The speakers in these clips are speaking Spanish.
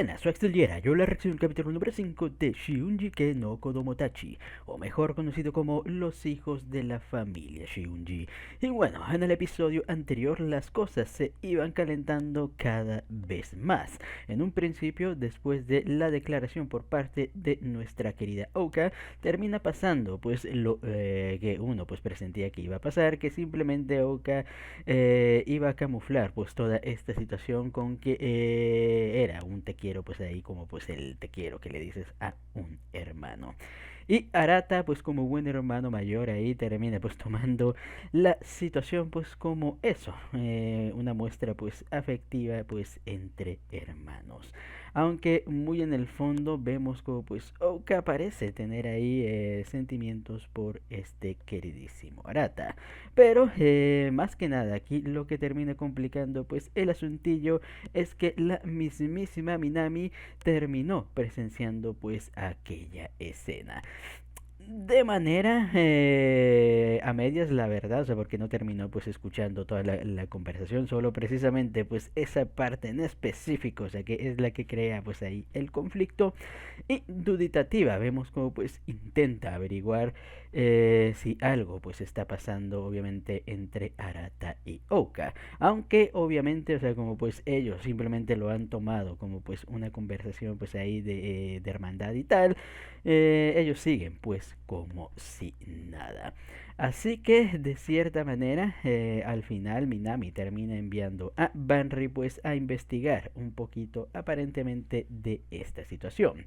Buenas, soy Axel Yera. Yo la reacción al capítulo número 5 de Shiunji ke no Kodomotachi, o mejor conocido como Los hijos de la familia Shiunji. Y bueno, en el episodio anterior las cosas se iban calentando cada vez más. En un principio, después de la declaración por parte de nuestra querida Oka, termina pasando pues lo que uno pues presentía que iba a pasar, que simplemente Oka iba a camuflar pues toda esta situación con que era un te quiero pues ahí como pues el te quiero que le dices a un hermano. Y Arata pues como buen hermano mayor ahí termina pues tomando la situación pues como eso, una muestra pues afectiva pues entre hermanos. Aunque muy en el fondo vemos como pues Oka parece tener ahí sentimientos por este queridísimo Arata. Pero más que nada aquí lo que termina complicando pues el asuntillo es que la mismísima Minami terminó presenciando pues aquella escena de manera a medias, la verdad, o sea, porque no terminó pues escuchando toda la conversación, solo precisamente pues esa parte en específico, o sea, que es la que crea pues ahí el conflicto. Y duditativa, vemos como pues intenta averiguar si algo pues está pasando obviamente entre Arata y Oka, aunque obviamente, o sea, como pues ellos simplemente lo han tomado como pues una conversación pues ahí de hermandad y tal, ellos siguen pues como si nada. Así que de cierta manera al final Minami termina enviando a Banri pues a investigar un poquito aparentemente de esta situación.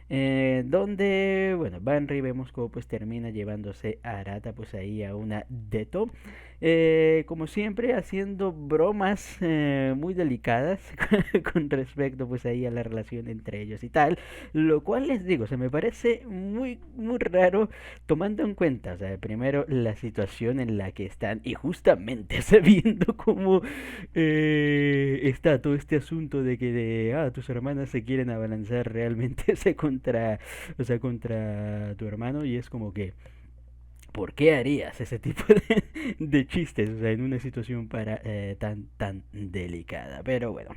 Donde, bueno, Banri vemos como pues termina llevándose a Arata pues ahí a una Deto. Como siempre haciendo bromas muy delicadas con respecto pues ahí a la relación entre ellos y tal. Lo cual les digo, se me parece muy raro tomando en cuenta, o sea, primero la situación en la que están y justamente sabiendo cómo está todo este asunto de que tus hermanas se quieren abalanzar realmente ese contra, o sea, contra tu hermano y es como que ¿por qué harías ese tipo de chistes, o sea, en una situación para tan delicada? Pero bueno,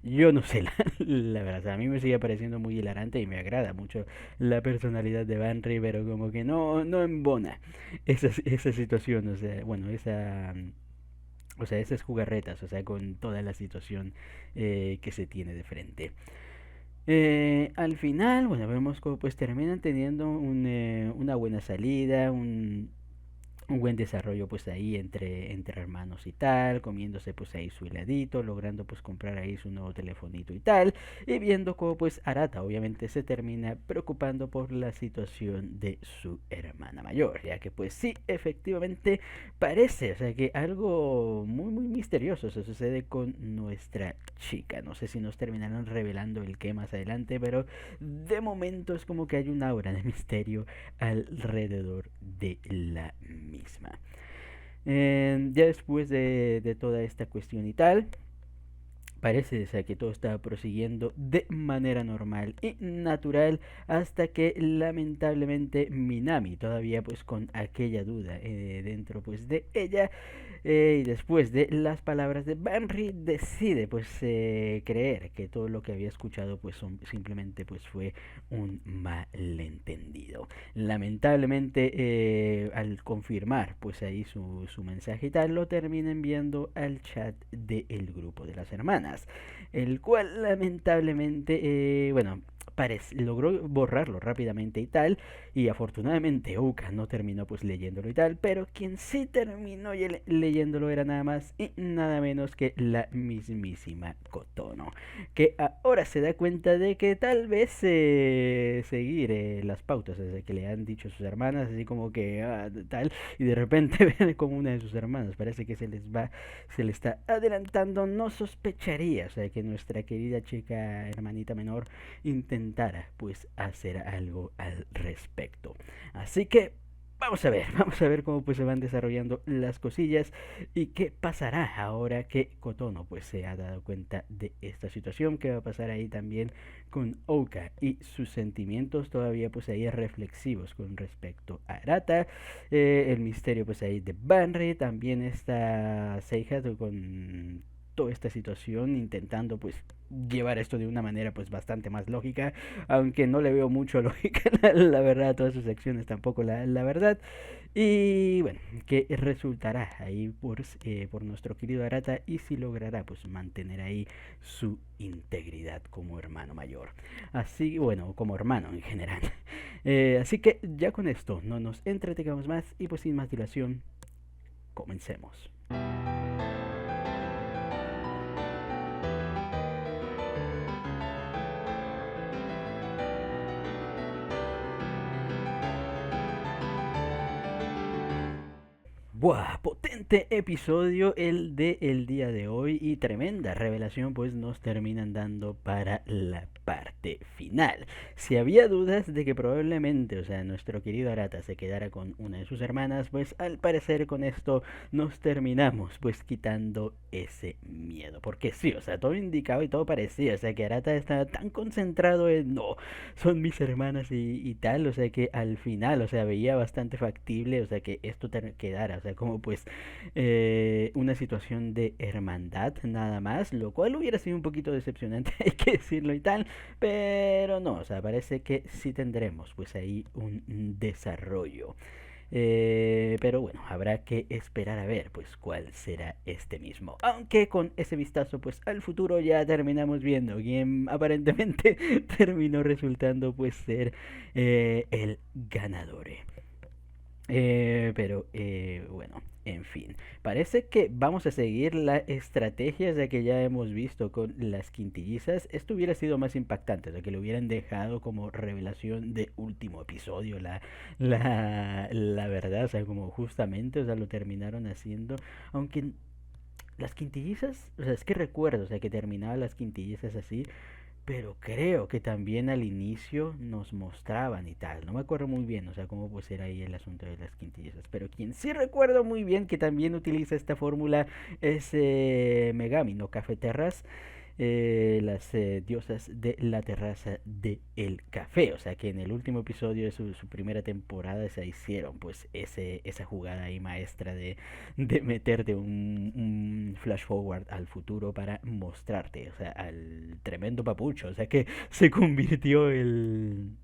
yo no sé, la verdad, o sea, a mí me sigue pareciendo muy hilarante y me agrada mucho la personalidad de Banry, pero como que no embona esa situación, o sea, bueno, o sea, esas jugarretas, o sea, con toda la situación que se tiene de frente. Al final, bueno, vemos cómo pues terminan teniendo una buena salida, un buen desarrollo pues ahí entre hermanos y tal, comiéndose pues ahí su heladito, logrando pues comprar ahí su nuevo telefonito y tal, y viendo cómo pues Arata obviamente se termina preocupando por la situación de su hermana mayor, ya que pues sí, efectivamente parece, o sea que algo muy misterioso se sucede con nuestra chica, no sé si nos terminarán revelando el qué más adelante, pero de momento es como que hay un aura de misterio alrededor de la misma. Ya después de toda esta cuestión y tal, parece ser que todo estaba prosiguiendo de manera normal y natural hasta que lamentablemente Minami, todavía pues con aquella duda dentro pues de ella, y después de las palabras de Banry decide pues creer que todo lo que había escuchado pues simplemente pues fue un malentendido. Lamentablemente al confirmar pues ahí su mensaje y tal lo termina enviando al chat del grupo de las hermanas, el cual lamentablemente bueno logró borrarlo rápidamente y tal, y afortunadamente Ouka no terminó pues leyéndolo y tal, pero quien sí terminó leyéndolo era nada más y nada menos que la mismísima Kotono, que ahora se da cuenta de que tal vez seguir las pautas que le han dicho sus hermanas, así como que tal, y de repente ven como una de sus hermanas parece que se le está adelantando, no sospecharía, o sea, que nuestra querida chica hermanita menor intentara pues hacer algo al respecto. Así que vamos a ver cómo pues se van desarrollando las cosillas y qué pasará ahora que Kotono pues se ha dado cuenta de esta situación, qué va a pasar ahí también con Ouka y sus sentimientos todavía pues ahí reflexivos con respecto a Arata, el misterio pues ahí de Banri, también está Seiha con toda esta situación, intentando pues llevar esto de una manera pues bastante más lógica, aunque no le veo mucho lógica, la verdad, a todas sus acciones tampoco, la verdad. Y bueno, que resultará ahí por nuestro querido Arata y si logrará pues mantener ahí su integridad como hermano mayor. Así, bueno, como hermano en general. Así que ya con esto no nos entretengamos más y pues sin más dilación, comencemos. Buah, potente episodio el de el día de hoy y tremenda revelación pues nos terminan dando para la parte final. Si había dudas de que probablemente, o sea, nuestro querido Arata se quedara con una de sus hermanas, pues al parecer con esto nos terminamos pues quitando ese miedo. Porque sí, o sea, todo indicaba y todo parecía, o sea, que Arata estaba tan concentrado en no, son mis hermanas y tal, o sea, que al final, o sea, veía bastante factible, o sea, que esto quedara, o sea, como pues una situación de hermandad nada más, lo cual hubiera sido un poquito decepcionante, hay que decirlo y tal, pero no, o sea, parece que sí tendremos pues ahí un desarrollo. Pero bueno, habrá que esperar a ver pues cuál será este mismo. Aunque con ese vistazo pues al futuro ya terminamos viendo quién aparentemente terminó resultando pues ser el ganador. Bueno, en fin, parece que vamos a seguir la estrategia ya que ya hemos visto con las quintillizas. Esto hubiera sido más impactante, o sea, que lo hubieran dejado como revelación de último episodio, la verdad, o sea, como justamente, o sea, lo terminaron haciendo, aunque las quintillizas, o sea, es que recuerdo, o sea, que terminaba las quintillizas así, pero creo que también al inicio nos mostraban y tal. No me acuerdo muy bien, o sea, cómo pues era ahí el asunto de las quintillizas. Pero quien sí recuerdo muy bien que también utiliza esta fórmula es Megami, no Cafeterras, las diosas de la terraza del café. O sea que en el último episodio de su primera temporada se hicieron pues esa jugada ahí maestra de meterte un flash forward al futuro para mostrarte, o sea, al tremendo papucho. O sea que se convirtió el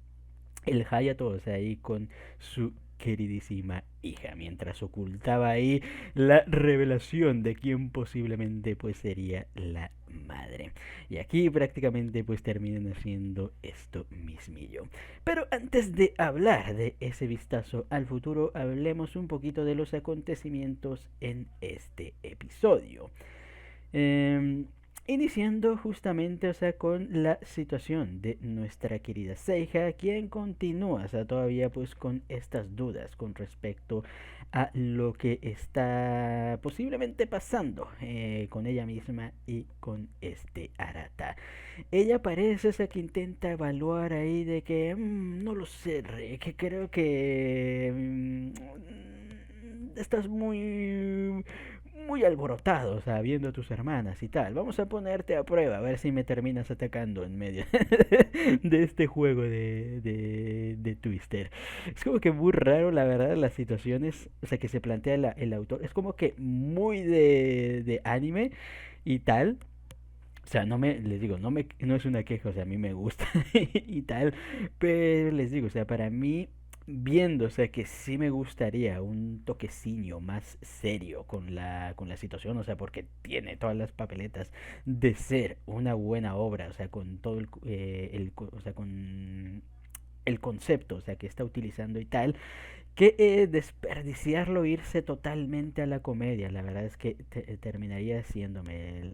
Hayato, o sea, ahí con su queridísima hija, mientras ocultaba ahí la revelación de quién posiblemente pues sería la madre. Y aquí prácticamente pues terminan haciendo esto mismillo. Pero antes de hablar de ese vistazo al futuro, hablemos un poquito de los acontecimientos en este episodio. Eh, Iniciando justamente, o sea, con la situación de nuestra querida Seija, quien continúa, o sea, todavía pues con estas dudas con respecto a lo que está posiblemente pasando con ella misma y con este Arata. Ella parece, o sea, que intenta evaluar ahí de que, no lo sé, que creo que estás muy alborotado, o sea, viendo a tus hermanas y tal. Vamos a ponerte a prueba, a ver si me terminas atacando en medio de este juego de Twister. Es como que muy raro, la verdad, las situaciones, o sea, que se plantea el autor. Es como que muy de anime y tal. O sea, les digo, no es una queja, o sea, a mí me gusta y tal, pero les digo, o sea, para mí, viendo, o sea, que sí me gustaría un toquecillo más serio con la situación, o sea, porque tiene todas las papeletas de ser una buena obra, o sea, con todo o sea, con el concepto, o sea, que está utilizando y tal, que desperdiciarlo, irse totalmente a la comedia, la verdad es que terminaría haciéndome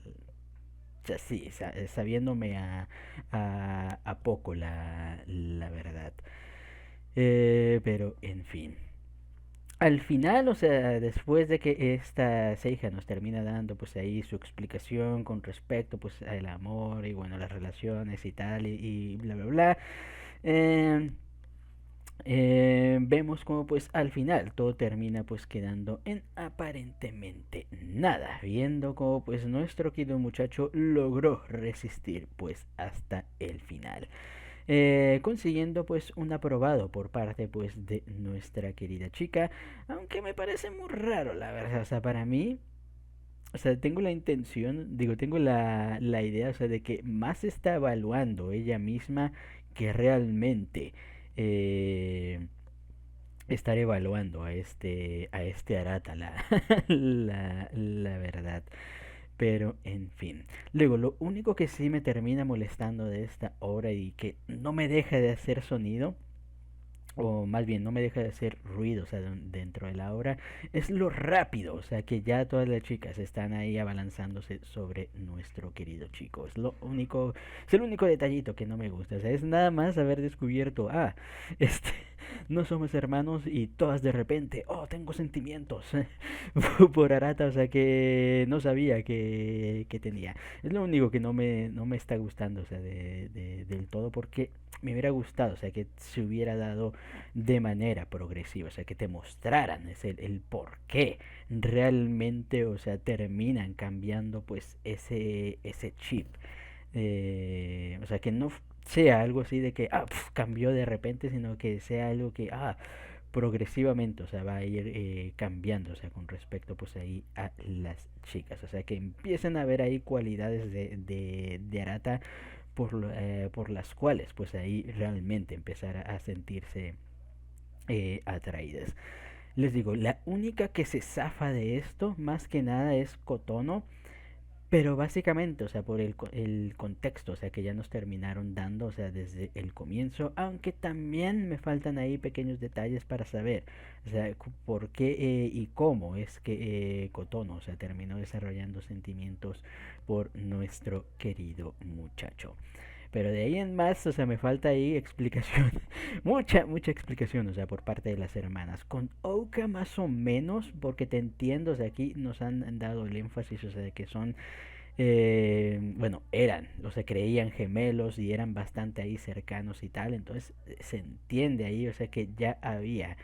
o sea, sí, sabiéndome a poco la verdad. Pero, en fin. Al final, o sea, después de que esta Seija nos termina dando pues ahí su explicación con respecto pues al amor y bueno, las relaciones y tal y bla bla bla, eh, vemos como pues al final todo termina pues quedando en aparentemente nada, viendo como pues nuestro querido muchacho logró resistir pues hasta el final, consiguiendo pues un aprobado por parte pues de nuestra querida chica, aunque me parece muy raro la verdad, o sea, para mí o sea, tengo la intención, digo, tengo la idea, o sea, de que más está evaluando ella misma que realmente eh, estar evaluando a este Arata, la verdad. Pero, en fin. Luego, lo único que sí me termina molestando de esta obra y que no me deja de hacer sonido, o más bien no me deja de hacer ruido, o sea, dentro de la obra, es lo rápido, o sea, que ya todas las chicas están ahí abalanzándose sobre nuestro querido chico. Es el único detallito que no me gusta, o sea, es nada más haber descubierto, este, no somos hermanos y todas de repente, oh, tengo sentimientos por Arata, o sea, que no sabía que tenía. Es lo único que no me está gustando, o sea, del todo, porque me hubiera gustado, o sea, que se hubiera dado de manera progresiva, o sea, que te mostraran el por qué realmente, o sea, terminan cambiando pues ese chip. O sea, que no sea algo así de que, cambió de repente, sino que sea algo que, progresivamente, o sea, va a ir cambiando, o sea, con respecto pues ahí a las chicas, o sea, que empiecen a ver ahí cualidades de Arata por las cuales pues ahí realmente empezar a sentirse atraídas. Les digo, la única que se zafa de esto más que nada es Kotono, pero básicamente, o sea, por el contexto, o sea, que ya nos terminaron dando, o sea, desde el comienzo, aunque también me faltan ahí pequeños detalles para saber, o sea, por qué y cómo es que Kotono, o sea, terminó desarrollando sentimientos por nuestro querido muchacho. Pero de ahí en más, o sea, me falta ahí explicación. Mucha explicación, o sea, por parte de las hermanas. Con Ouka más o menos, porque te entiendo, o sea, aquí nos han dado el énfasis, o sea, de que son, bueno, eran, o sea, creían gemelos y eran bastante ahí cercanos y tal. Entonces se entiende ahí, o sea, que ya había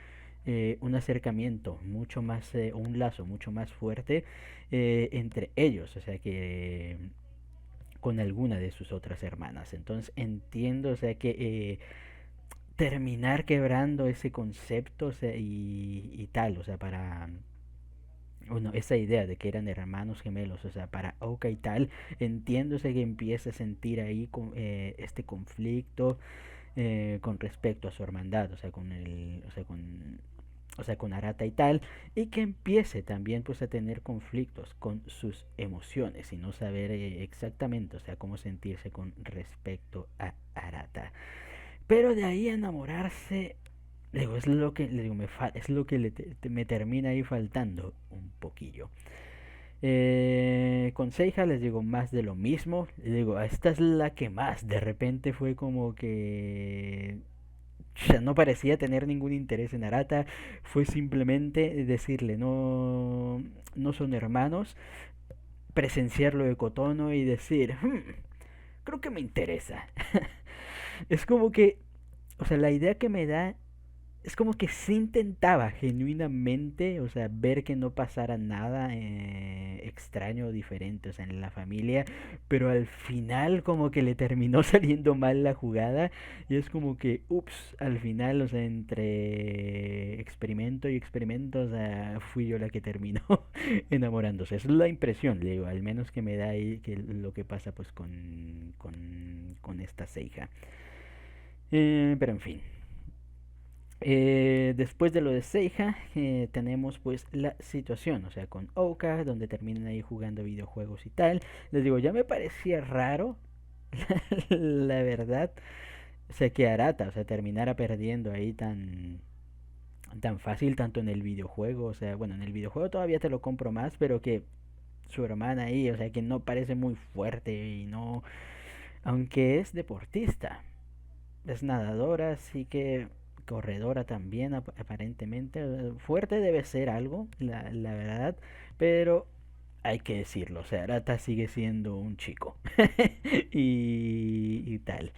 un acercamiento mucho más, un lazo mucho más fuerte entre ellos, o sea, que con alguna de sus otras hermanas. Entonces entiendo, o sea, que terminar quebrando ese concepto, o sea, y tal, o sea, para bueno, esa idea de que eran hermanos gemelos, o sea, para Oka y tal, entiendo, o sea, que empieza a sentir ahí este conflicto con respecto a su hermandad, o sea, o sea, con Arata y tal, y que empiece también pues a tener conflictos con sus emociones y no saber exactamente, o sea, cómo sentirse con respecto a Arata. Pero de ahí a enamorarse, digo, es lo que, le digo, es lo que me termina ahí faltando un poquillo. Con Seija les digo más de lo mismo. Les digo, esta es la que más. De repente fue como que no parecía tener ningún interés en Arata. Fue simplemente decirle, no son hermanos. Presenciar lo de Kotono y decir, creo que me interesa. Es como que, o sea, la idea que me da es como que sí intentaba genuinamente, o sea, ver que no pasara nada extraño o diferente, o sea, en la familia, pero al final como que le terminó saliendo mal la jugada y es como que, ups, al final, o sea, entre experimento y experimento, o sea, fui yo la que terminó enamorándose. Esa es la impresión, le digo, al menos que me da ahí que lo que pasa pues con esta Seija. Pero en fin. Después de lo de Seija, tenemos pues la situación, o sea, con Oka, donde terminan ahí jugando videojuegos y tal. Les digo, ya me parecía raro, la verdad, o sea, que Arata, o sea, terminara perdiendo ahí tan fácil, tanto en el videojuego, o sea, bueno, en el videojuego todavía te lo compro más, pero que su hermana ahí, o sea, que no parece muy fuerte y no, aunque es deportista, es nadadora, así que corredora también aparentemente. Fuerte debe ser algo, la verdad, pero hay que decirlo, o sea, Arata sigue siendo un chico y tal.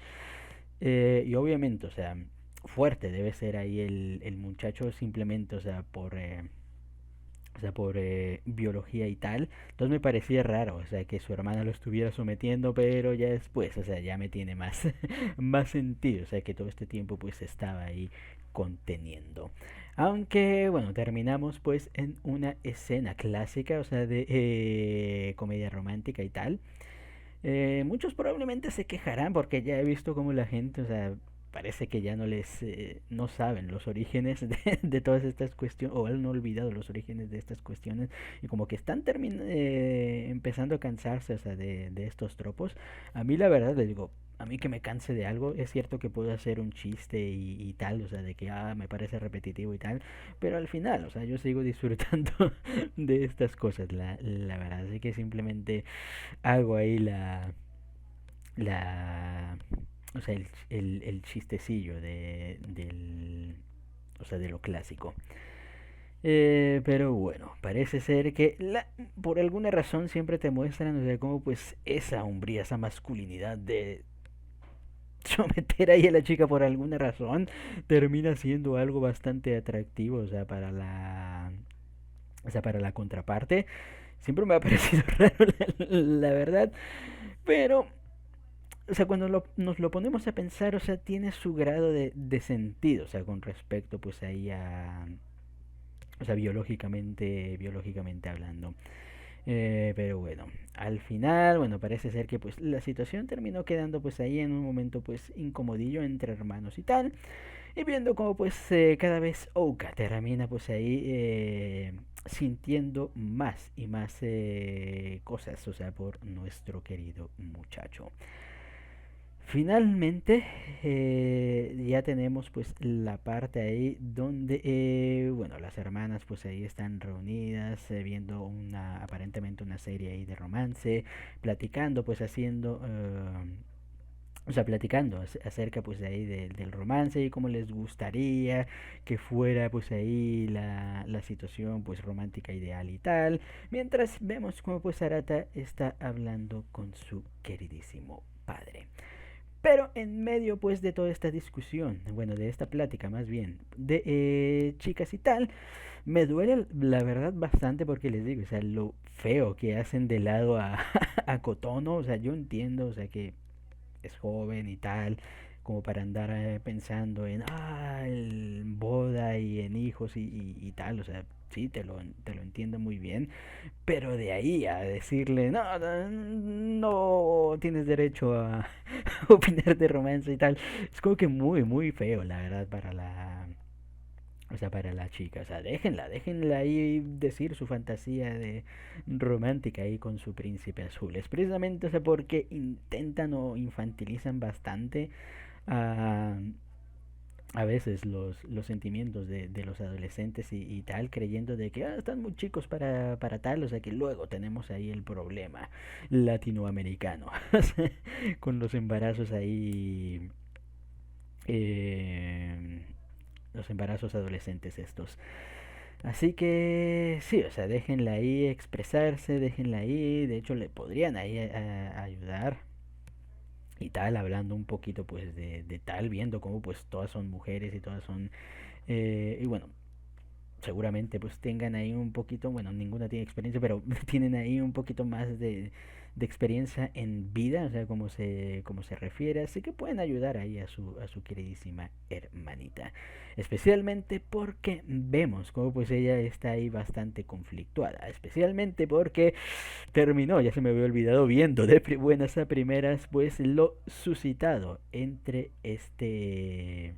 Y obviamente, o sea, fuerte debe ser ahí el muchacho simplemente, o sea, o sea, por biología y tal. Entonces me parecía raro, o sea, que su hermana lo estuviera sometiendo, pero ya después, o sea, ya me tiene más, más sentido, o sea, que todo este tiempo pues estaba ahí conteniendo. Aunque, bueno, terminamos pues en una escena clásica, o sea, de comedia romántica y tal. Muchos probablemente se quejarán porque ya he visto como la gente, o sea, parece que ya no saben los orígenes de todas estas cuestiones, o han olvidado los orígenes de estas cuestiones, y como que están empezando a cansarse, o sea, de estos tropos. A mí la verdad les digo, a mí que me canse de algo, es cierto que puedo hacer un chiste y tal, o sea, de que me parece repetitivo y tal, pero al final, o sea, yo sigo disfrutando de estas cosas, la verdad, así que simplemente hago ahí la o sea, el chistecillo o sea, de lo clásico. Pero bueno, parece ser que por alguna razón siempre te muestran, o sea, como pues esa hombría, esa masculinidad de someter ahí a la chica por alguna razón termina siendo algo bastante atractivo, o sea, para la contraparte. Siempre me ha parecido raro, la verdad, pero o sea, cuando nos lo ponemos a pensar, o sea, tiene su grado de sentido, o sea, con respecto, pues ahí o sea, biológicamente hablando. Pero bueno, al final, bueno, parece ser que pues la situación terminó quedando pues ahí en un momento pues incomodillo entre hermanos y tal. Y viendo como pues cada vez Ouka termina pues ahí sintiendo más y más cosas, o sea, por nuestro querido muchacho. Finalmente ya tenemos pues la parte ahí donde bueno, las hermanas pues ahí están reunidas viendo aparentemente una serie ahí de romance, platicando pues haciendo o sea, platicando acerca pues ahí del romance y cómo les gustaría que fuera pues ahí la situación pues romántica ideal y tal, mientras vemos como pues Arata está hablando con su queridísimo padre. Pero en medio pues de toda esta discusión, bueno, de esta plática más bien, de chicas y tal, me duele la verdad bastante porque les digo, o sea, lo feo que hacen de lado a Cotono, o sea, yo entiendo, o sea, que es joven y tal, como para andar pensando en boda y en hijos y tal, o sea, sí, te lo entiendo muy bien, pero de ahí a decirle, no, no, no tienes derecho a opinar de romance y tal, es como que muy, muy feo, la verdad, o sea, para la chica. O sea, déjenla ahí decir su fantasía de romántica ahí con su príncipe azul. Es precisamente, o sea, porque intentan o infantilizan bastante a veces los sentimientos de los adolescentes y tal, creyendo de que están muy chicos para tal, o sea que luego tenemos ahí el problema latinoamericano, con los embarazos ahí, eh, los embarazos adolescentes estos. Así que sí, o sea, déjenla ahí expresarse, déjenla ahí, de hecho le podrían ahí ayudar y tal, hablando un poquito pues de tal, viendo cómo pues todas son mujeres y todas son y bueno, seguramente pues tengan ahí un poquito, bueno, ninguna tiene experiencia, pero tienen ahí un poquito más de experiencia en vida, o sea, como se refiere, así que pueden ayudar ahí a su queridísima hermanita, especialmente porque vemos como pues ella está ahí bastante conflictuada, especialmente porque terminó, ya se me había olvidado, viendo de buenas a primeras pues lo suscitado entre eh,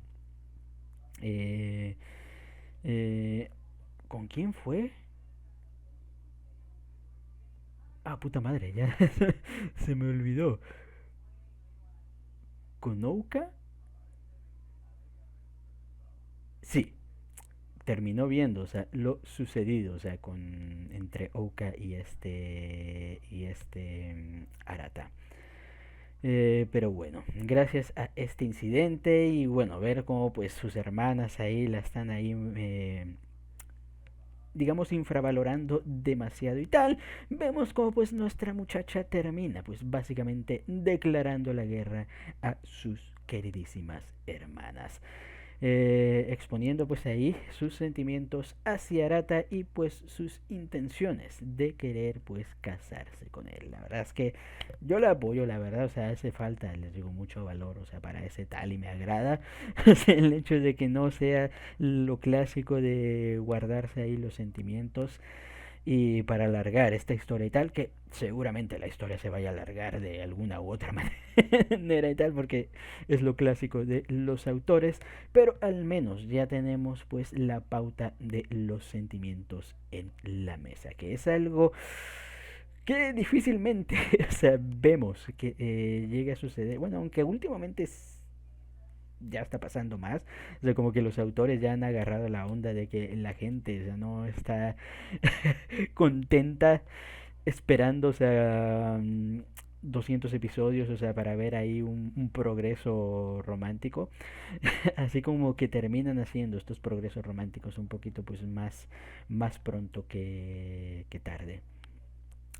eh, ¿con quién fue? Puta madre, ya se me olvidó. ¿Con Ouka? Sí, terminó viendo, o sea, lo sucedido, o sea, entre Ouka y este Arata. Pero bueno, gracias a este incidente y bueno, ver cómo pues sus hermanas ahí la están ahí digamos infravalorando demasiado y tal, vemos como pues nuestra muchacha termina pues básicamente declarando la guerra a sus queridísimas hermanas. exponiendo pues ahí sus sentimientos hacia Arata y pues sus intenciones de querer pues casarse con él. La verdad es que yo la apoyo, la verdad, o sea, hace falta, les digo, mucho valor, o sea, para ese tal y me agrada o sea, el hecho de que no sea lo clásico de guardarse ahí los sentimientos y para alargar esta historia y tal, que seguramente la historia se vaya a alargar de alguna u otra manera y tal, porque es lo clásico de los autores, pero al menos ya tenemos pues la pauta de los sentimientos en la mesa, que es algo que difícilmente o sea, vemos que llegue a suceder. Bueno, aunque últimamente ya está pasando más. O sea, como que los autores ya han agarrado la onda de que la gente, o sea, no está contenta esperando, o sea, 200 episodios, o sea, para ver ahí un progreso romántico. Así como que terminan haciendo estos progresos románticos un poquito pues más pronto que tarde.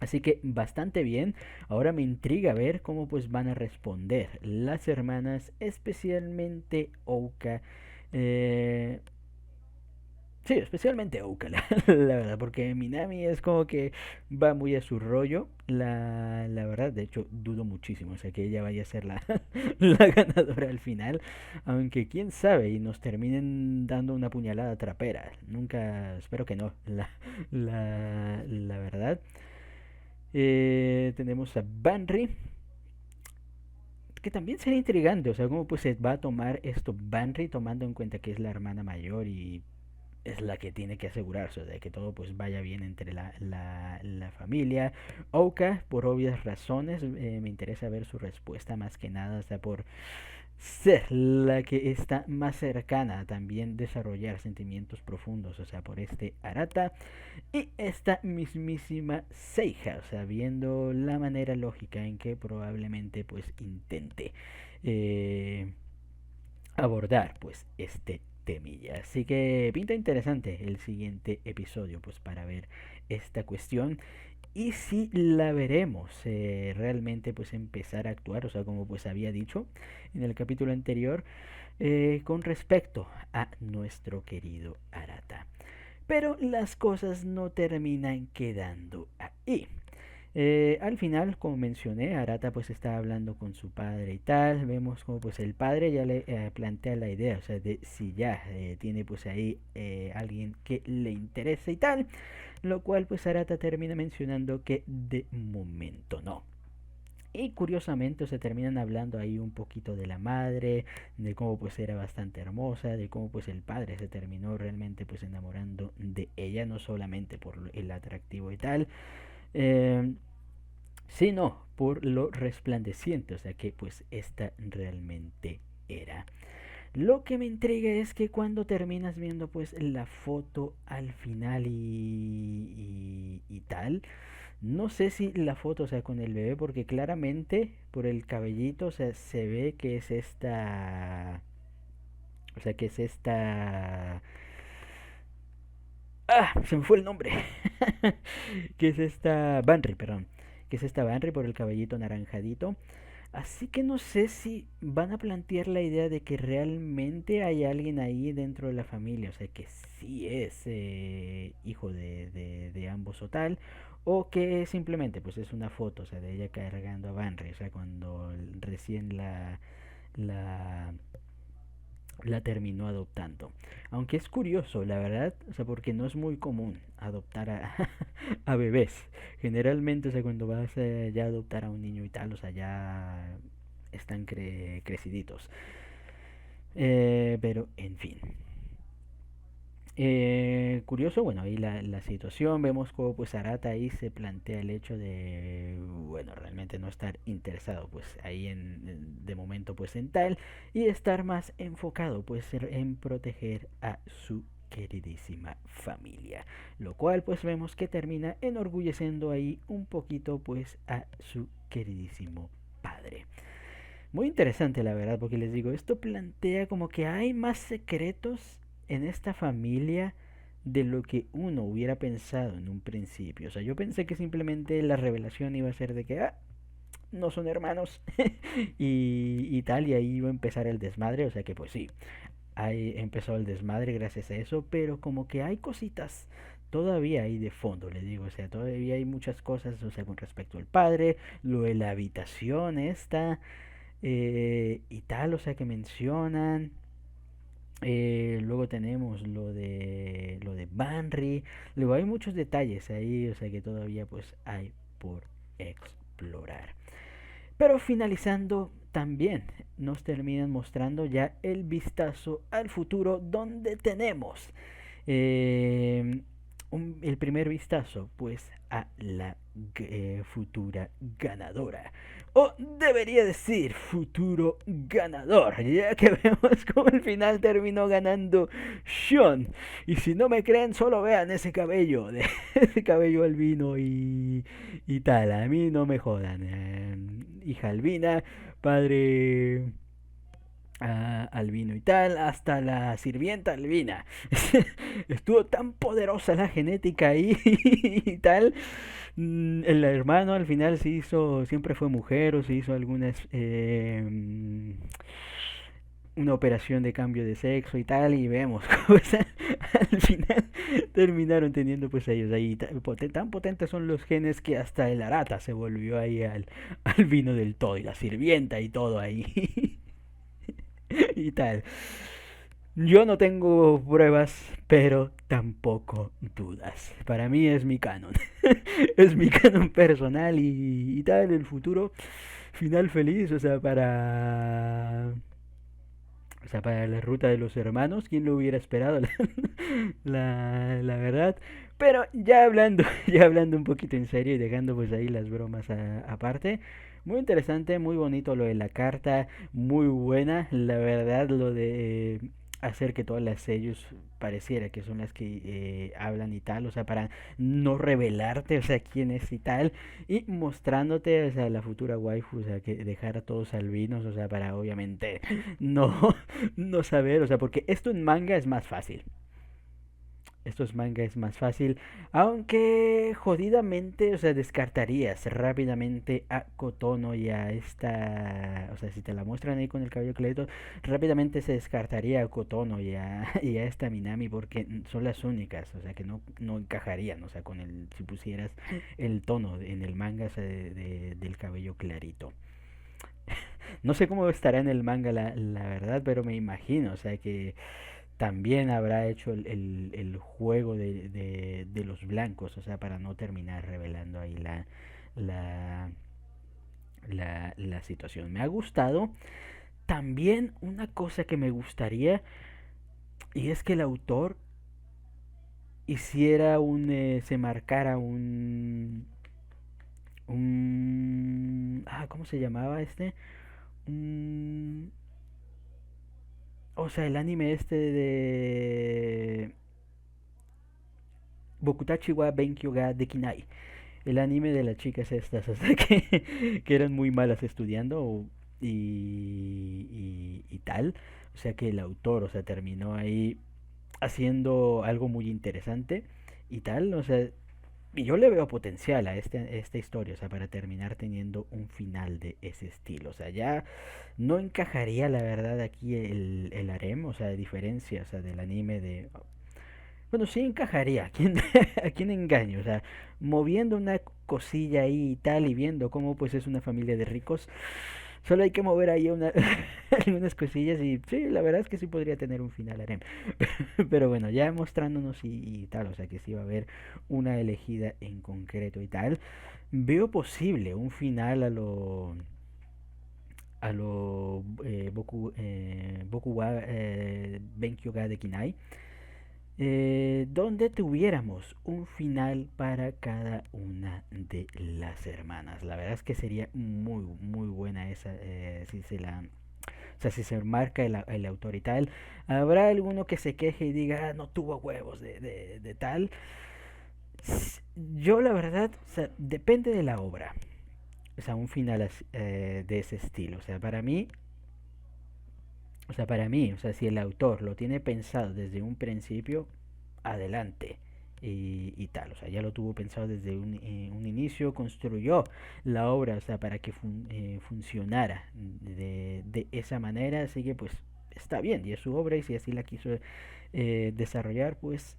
Así que bastante bien. Ahora me intriga ver cómo pues van a responder las hermanas, especialmente Ouka. Eh, sí, especialmente Ouka, la verdad, porque Minami es como que va muy a su rollo. La verdad, de hecho, dudo muchísimo, o sea, que ella vaya a ser la ganadora al final. Aunque quién sabe y nos terminen dando una puñalada trapera. Nunca, espero que no, la verdad. Tenemos a Banry, que también sería intrigante, o sea, cómo pues se va a tomar esto Banry tomando en cuenta que es la hermana mayor y es la que tiene que asegurarse de que todo pues vaya bien entre la familia. Oka, por obvias razones, me interesa ver su respuesta más que nada, o sea, por ser la que está más cercana a también desarrollar sentimientos profundos, o sea, por este Arata y esta mismísima Seiya, o sea, viendo la manera lógica en que probablemente pues intente eh, abordar pues este temilla. Así que pinta interesante el siguiente episodio pues para ver esta cuestión y si la veremos realmente pues empezar a actuar, o sea, como pues había dicho en el capítulo anterior, con respecto a nuestro querido Arata. Pero las cosas no terminan quedando ahí. Al final, como mencioné, Arata pues está hablando con su padre y tal. Vemos como pues el padre ya le plantea la idea, o sea, de si ya tiene pues ahí alguien que le interese y tal. Lo cual pues Arata termina mencionando que de momento no. Y curiosamente se terminan hablando ahí un poquito de la madre, de cómo pues era bastante hermosa, de cómo pues el padre se terminó realmente pues enamorando de ella, no solamente por el atractivo y tal, eh, sino por lo resplandeciente, o sea que pues esta realmente era. Lo que me intriga es que cuando terminas viendo pues la foto al final y tal, no sé si la foto, o sea, con el bebé, porque claramente por el cabellito, o sea, se ve que es esta, o sea, que es esta... Ah, se me fue el nombre. Que es esta Banry, perdón. Que es esta Banry por el cabellito naranjadito. Así que no sé si van a plantear la idea de que realmente hay alguien ahí dentro de la familia, o sea, que sí es hijo de ambos o tal, o que simplemente pues es una foto, o sea, de ella cargando a Banry, o sea, cuando recién la, la terminó adoptando. Aunque es curioso, la verdad, o sea, porque no es muy común adoptar a bebés. Generalmente, o sea, cuando vas ya a adoptar a un niño y tal, o sea, ya están creciditos. Pero, en fin. Curioso, bueno, ahí la situación, vemos cómo pues Arata ahí se plantea el hecho de, bueno, realmente no estar interesado pues ahí de momento pues en tal y estar más enfocado pues en proteger a su queridísima familia, lo cual pues vemos que termina enorgulleciendo ahí un poquito pues a su queridísimo padre. Muy interesante la verdad, porque les digo, esto plantea como que hay más secretos en esta familia de lo que uno hubiera pensado en un principio. O sea, yo pensé que simplemente la revelación iba a ser de que, no son hermanos y tal, y ahí iba a empezar el desmadre. O sea que pues sí, empezó el desmadre gracias a eso, pero como que hay cositas todavía hay de fondo, le digo, o sea, todavía hay muchas cosas, o sea, con respecto al padre, lo de la habitación esta, y tal, o sea, que mencionan. Luego tenemos lo de Banry. Luego hay muchos detalles ahí, o sea que todavía pues hay por explorar. Pero finalizando también nos terminan mostrando ya el vistazo al futuro donde tenemos eh, el primer vistazo pues a la futura ganadora. O debería decir futuro ganador, ya que vemos como al final terminó ganando Sean. Y si no me creen, solo vean ese cabello, ese cabello albino y tal. A mí no me jodan. Hija albina, padre albino y tal, hasta la sirvienta albina. Estuvo tan poderosa la genética ahí y tal. El hermano al final se hizo, siempre fue mujer o se hizo algunas una operación de cambio de sexo y tal, y vemos cómo al final terminaron teniendo pues ellos ahí tan potentes son los genes que hasta el Arata se volvió ahí al vino del todo y la sirvienta y todo ahí y tal. Yo no tengo pruebas, pero tampoco dudas. Para mí es mi canon. Es mi canon personal y tal, el futuro final feliz, o sea, para la ruta de los hermanos, ¿quién lo hubiera esperado? La verdad. Pero ya hablando, ya hablando un poquito en serio y dejando pues ahí las bromas aparte. Muy interesante, muy bonito lo de la carta, muy buena, la verdad, lo de hacer que todas las sellos pareciera que son las que hablan y tal, o sea, para no revelarte, o sea, quién es y tal, y mostrándote, o sea, la futura waifu, o sea, que dejar a todos albinos, o sea, para obviamente no, no saber, o sea, porque esto en manga es más fácil. Esto es manga es más fácil, aunque jodidamente, o sea, descartarías rápidamente a Kotono y a esta, o sea, si te la muestran ahí con el cabello clarito, rápidamente se descartaría a Kotono y a esta Minami porque son las únicas, o sea, que no encajarían, o sea, con el, si pusieras el tono en el manga, o sea, del cabello clarito. No sé cómo estará en el manga la verdad, pero me imagino, o sea, que también habrá hecho el juego de los blancos, o sea, para no terminar revelando ahí la, la situación. Me ha gustado también una cosa que me gustaría, y es que el autor hiciera se marcara ¿cómo se llamaba este? Un, o sea, el anime este de Bokutachi wa Benkyo ga Dekinai. El anime de las chicas estas, o sea, que eran muy malas estudiando y tal. O sea que el autor, o sea, terminó ahí haciendo algo muy interesante y tal. O sea, y yo le veo potencial a esta historia, o sea, para terminar teniendo un final de ese estilo. O sea, ya no encajaría, la verdad, aquí el harem, o sea, a diferencia, o sea, del anime de bueno, sí encajaría. ¿A quién engaño? O sea, moviendo una cosilla ahí y tal y viendo cómo pues es una familia de ricos. Solo hay que mover ahí algunas cosillas y sí, la verdad es que sí podría tener un final harem. Pero bueno, ya mostrándonos y tal, o sea que sí va a haber una elegida en concreto y tal. Veo posible un final a lo Boku wa Benkyo ga Dekinai, donde tuviéramos un final para cada una de las hermanas. La verdad es que sería muy, muy buena esa, si se la... O sea, si se marca el autor y tal, habrá alguno que se queje y diga, no tuvo huevos de tal. Yo la verdad, o sea, depende de la obra. O sea, un final de ese estilo. O sea, si el autor lo tiene pensado desde un principio, adelante. Y tal, o sea, ya lo tuvo pensado desde un inicio, construyó la obra, o sea, para que funcionara de esa manera, así que pues está bien, y es su obra, y si así la quiso desarrollar, pues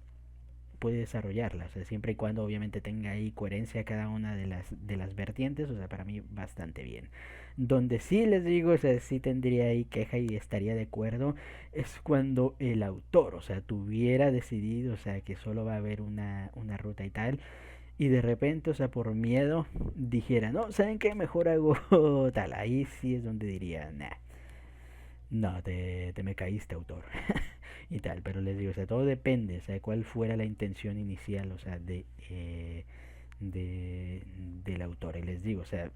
puede desarrollarla, o sea, siempre y cuando obviamente tenga ahí coherencia cada una de las vertientes, o sea, para mí bastante bien. Donde sí les digo, o sea, sí tendría ahí queja y estaría de acuerdo, es cuando el autor, o sea, tuviera decidido, o sea, que solo va a haber una ruta y tal, y de repente, o sea, por miedo, dijera, no, ¿saben qué? Mejor hago tal, ahí sí es donde diría, nah, no, te me caíste, autor. Y tal, pero les digo, o sea, todo depende, o sea, cuál fuera la intención inicial, o sea, de, del autor. Y les digo, o sea,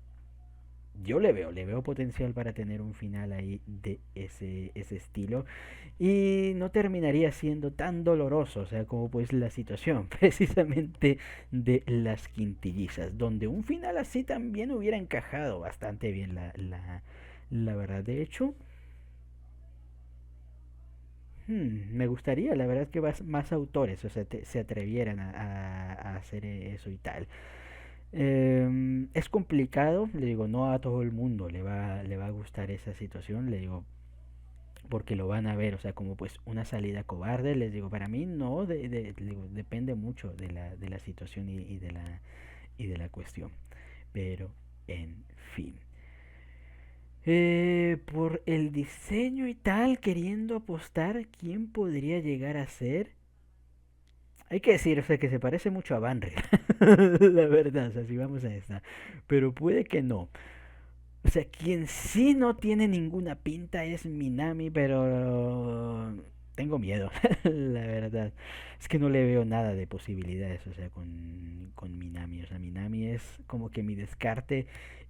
yo le veo potencial para tener un final ahí de ese estilo y no terminaría siendo tan doloroso, o sea, como pues la situación precisamente de las quintillizas, donde un final así también hubiera encajado bastante bien la verdad. De hecho, me gustaría, la verdad, que más autores, o sea, se atrevieran a hacer eso y tal. Es complicado, le digo, no a todo el mundo le va a gustar esa situación, le digo, porque lo van a ver, o sea, como pues una salida cobarde, les digo, para mí no, digo, depende mucho de la situación y de la cuestión. Pero, en fin. Por el diseño y tal, queriendo apostar, ¿quién podría llegar a ser? Hay que decir, o sea, que se parece mucho a Banry, la verdad, o sea, si vamos a esta. Pero puede que no. O sea, quien sí no tiene ninguna pinta es Minami, pero tengo miedo, la verdad. Es que no le veo nada de posibilidades, o sea, con Minami. O sea, Minami es como que mi descarte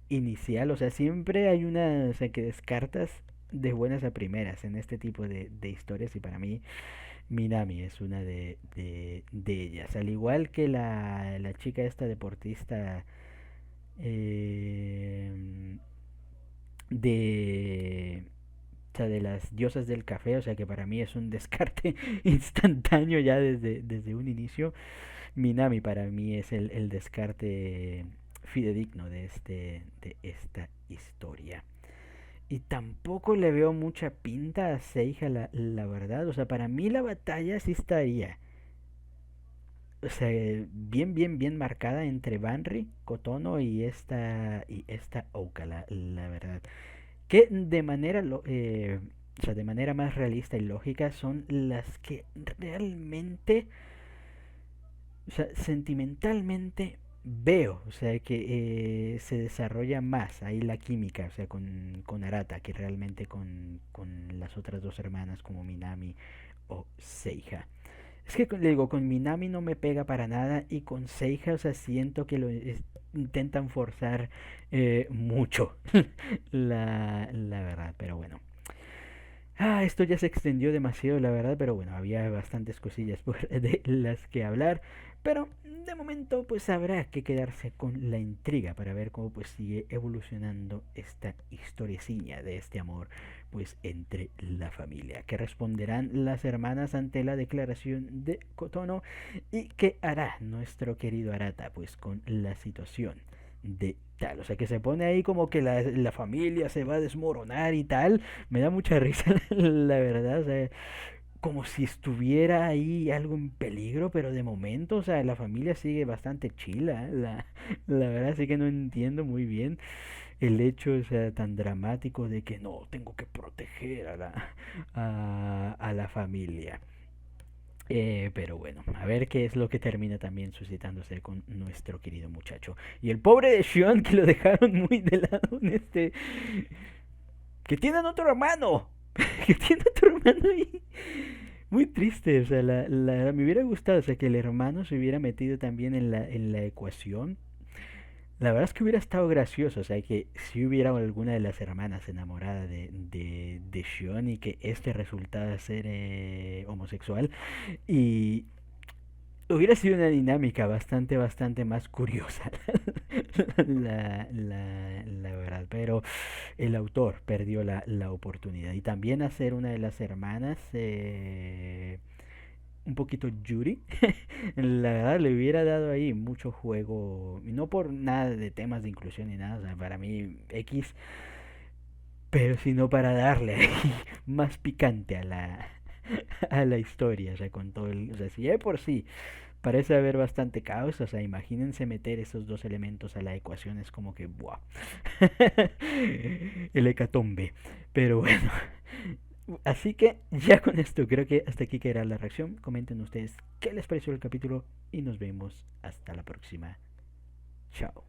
inicial. O sea, siempre hay una, o sea, que descartas de buenas a primeras en este tipo de historias y para mí Minami es una de ellas. Al igual que la chica esta deportista eh, de, o sea, de las diosas del café, o sea que para mí es un descarte instantáneo ya desde un inicio. Minami para mí es el descarte fidedigno de esta historia. Y tampoco le veo mucha pinta a Seija, la verdad. O sea, para mí la batalla sí estaría, o sea, bien marcada entre Banri, Kotono y esta Ouka, la verdad. Que de manera, o sea, de manera más realista y lógica son las que realmente, o sea, sentimentalmente veo, o sea, que se desarrolla más ahí la química, o sea, con Arata, que realmente con las otras dos hermanas como Minami o Seija. Es que le digo, con Minami no me pega para nada y con Seija, o sea, siento que intentan forzar mucho, la verdad, pero bueno. Esto ya se extendió demasiado, la verdad, pero bueno, había bastantes cosillas de las que hablar, pero de momento pues habrá que quedarse con la intriga para ver cómo pues sigue evolucionando esta historiecilla de este amor pues entre la familia. ¿Qué responderán las hermanas ante la declaración de Kotono y qué hará nuestro querido Arata pues con la situación de tal? O sea, que se pone ahí como que la familia se va a desmoronar y tal. Me da mucha risa, la verdad. O sea, como si estuviera ahí algo en peligro, pero de momento, o sea, la familia sigue bastante chila. La verdad sí que no entiendo muy bien el hecho, o sea, tan dramático de que no, tengo que proteger a la familia. Pero bueno, a ver qué es lo que termina también suscitándose con nuestro querido muchacho. Y el pobre de Sean que lo dejaron muy de lado en este... Que tienen otro hermano. Que tiene otro hermano ahí. Muy triste, o sea, me hubiera gustado, o sea, que el hermano se hubiera metido también en la ecuación. La verdad es que hubiera estado gracioso, o sea, que si hubiera alguna de las hermanas enamorada de Sean y que este resultara ser homosexual. Y hubiera sido una dinámica bastante más curiosa, la verdad. Pero el autor perdió la oportunidad. Y también hacer una de las hermanas, un poquito Yuri, la verdad le hubiera dado ahí mucho juego. Y no por nada de temas de inclusión ni nada. O sea, para mí X pero sino para darle ahí más picante a a la historia, o sea, con todo o sea, si ya de por sí parece haber bastante caos, o sea, imagínense meter esos dos elementos a la ecuación, es como que, ¡buah! El hecatombe. Pero bueno, así que ya con esto creo que hasta aquí quedará la reacción. Comenten ustedes qué les pareció el capítulo y nos vemos hasta la próxima. Chao.